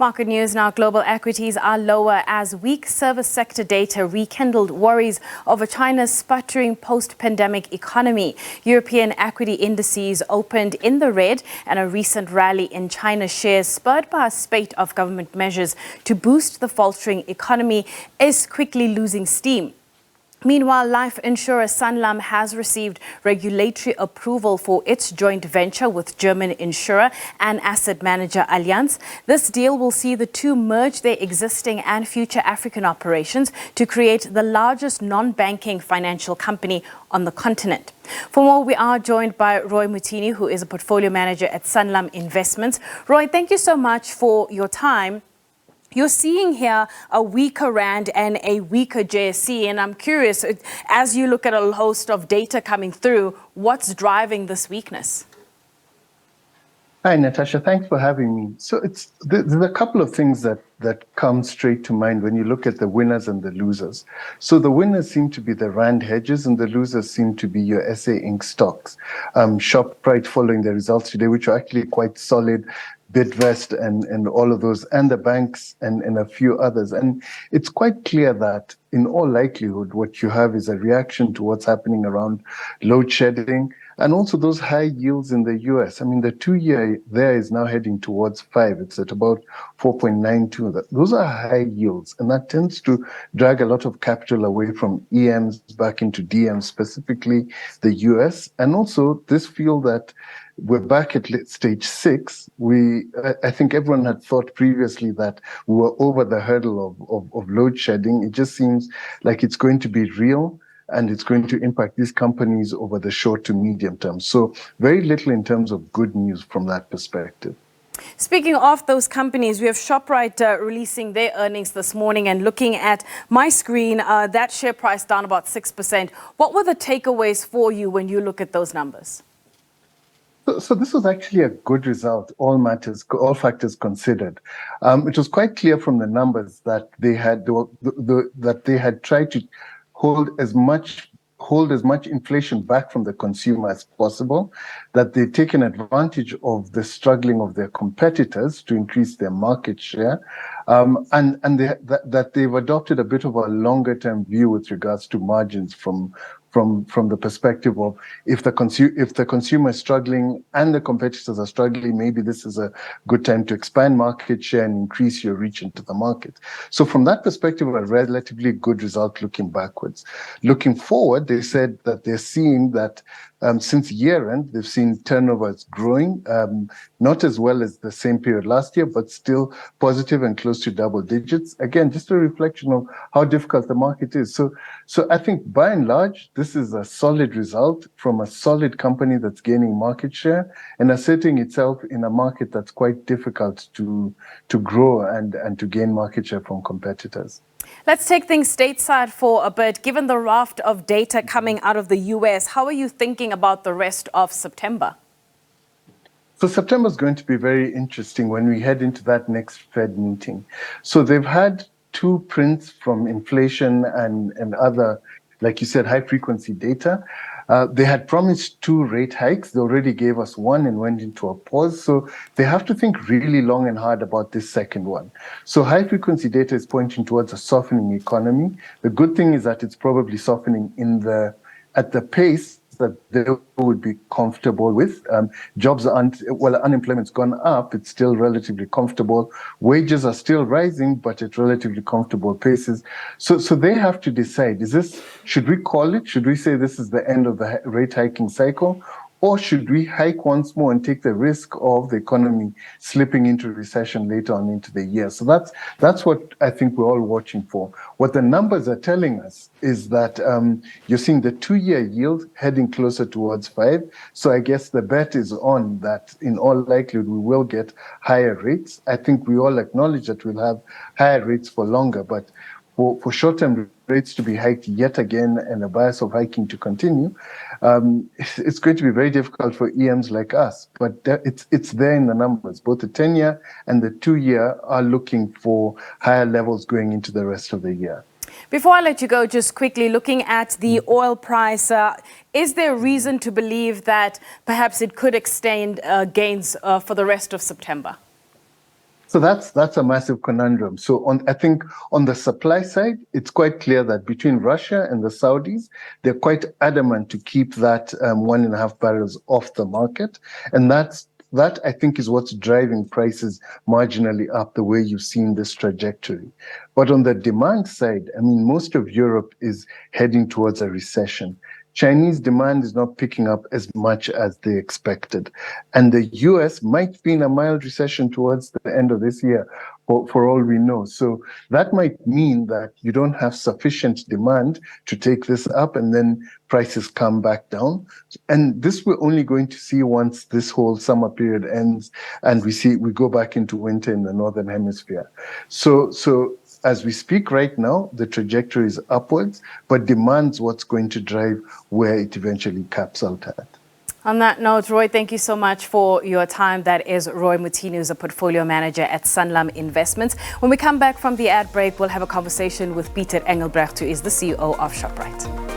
Market news now. Global equities are lower as weak service sector data rekindled worries over China's sputtering post-pandemic economy. European equity indices opened in the red, and a recent rally in China's shares, spurred by a spate of government measures to boost the faltering economy, is quickly losing steam. Meanwhile, life insurer Sanlam has received regulatory approval for its joint venture with German insurer and asset manager Allianz. This deal will see the two merge their existing and future African operations to create the largest non-banking financial company on the continent. For more, we are joined by Roy Mutini, who is a portfolio manager at Sanlam Investments. Roy, thank you so much for your time. You're seeing here a weaker rand and a weaker JSE, and I'm curious, as you look at a host of data coming through, what's driving this weakness? Hi, Natasha. Thanks for having me. So there's a couple of things that come straight to mind when you look at the winners and the losers. So the winners seem to be the rand hedges, and the losers seem to be your SA Inc. stocks. ShopRite following the results today, which are actually quite solid. Bidvest and all of those, and the banks and a few others. And it's quite clear that in all likelihood, what you have is a reaction to what's happening around load shedding and also those high yields in the US. I mean, the 2-year there is now heading towards 5. It's at about 4.92. Those are high yields, and that tends to drag a lot of capital away from EMs back into DMs, specifically the US. And also this feel that we're back at stage 6. I think everyone had thought previously that we were over the hurdle of load shedding. It just seems like it's going to be real, and it's going to impact these companies over the short to medium term. So very little in terms of good news from that perspective. Speaking of those companies, we have ShopRite releasing their earnings this morning, and looking at my screen, that share price down about 6%. What were the takeaways for you when you look at those numbers? So this was actually a good result, all factors considered. It was quite clear from the numbers that they had tried to hold as much inflation back from the consumer as possible, that they've taken advantage of the struggling of their competitors to increase their market share, and that they've adopted a bit of a longer term view with regards to margins from the perspective of if the consumer is struggling and the competitors are struggling, maybe this is a good time to expand market share and increase your reach into the market. So from that perspective, a relatively good result looking backwards. Looking forward, they said that they're seeing that since year-end, they've seen turnovers growing, not as well as the same period last year, but still positive and close to double digits. Again, just a reflection of how difficult the market is. So I think by and large, this is a solid result from a solid company that's gaining market share and asserting itself in a market that's quite difficult to grow and to gain market share from competitors. Let's take things stateside for a bit. Given the raft of data coming out of the US, how are you thinking about the rest of September? So September is going to be very interesting when we head into that next Fed meeting. So they've had 2 prints from inflation and other, like you said, high frequency data. They had promised 2 rate hikes. They already gave us 1 and went into a pause. So they have to think really long and hard about this second one. So high frequency data is pointing towards a softening economy. The good thing is that it's probably softening at the pace that they would be comfortable with. Jobs aren't, well, unemployment's gone up, it's still relatively comfortable. Wages are still rising, but at relatively comfortable paces. So they have to decide, should we call it? Should we say this is the end of the rate hiking cycle? Or should we hike once more and take the risk of the economy slipping into recession later on into the year? So that's what I think we're all watching for. What the numbers are telling us is that you're seeing the 2-year yield heading closer towards 5. So I guess the bet is on that in all likelihood we will get higher rates. I think we all acknowledge that we'll have higher rates for longer, but for short-term rates to be hiked yet again and a bias of hiking to continue, it's going to be very difficult for EMs like us. But it's there in the numbers. Both the 10-year and the 2-year are looking for higher levels going into the rest of the year. Before I let you go, just quickly looking at the oil price, is there reason to believe that perhaps it could extend gains for the rest of September? So that's a massive conundrum. So I think on the supply side, it's quite clear that between Russia and the Saudis, they're quite adamant to keep that 1.5 barrels off the market, and that I think is what's driving prices marginally up the way you've seen this trajectory. But on the demand side, I mean, most of Europe is heading towards a recession. Chinese demand is not picking up as much as they expected. And the US might be in a mild recession towards the end of this year, for all we know. So that might mean that you don't have sufficient demand to take this up, and then prices come back down. And this we're only going to see once this whole summer period ends and we go back into winter in the Northern Hemisphere. So as we speak right now, the trajectory is upwards, but demand's what's going to drive where it eventually caps out at. On that note, Roy, thank you so much for your time. That is Roy Mutini, who's a portfolio manager at Sanlam Investments. When we come back from the ad break, we'll have a conversation with Peter Engelbrecht, who is the CEO of ShopRite.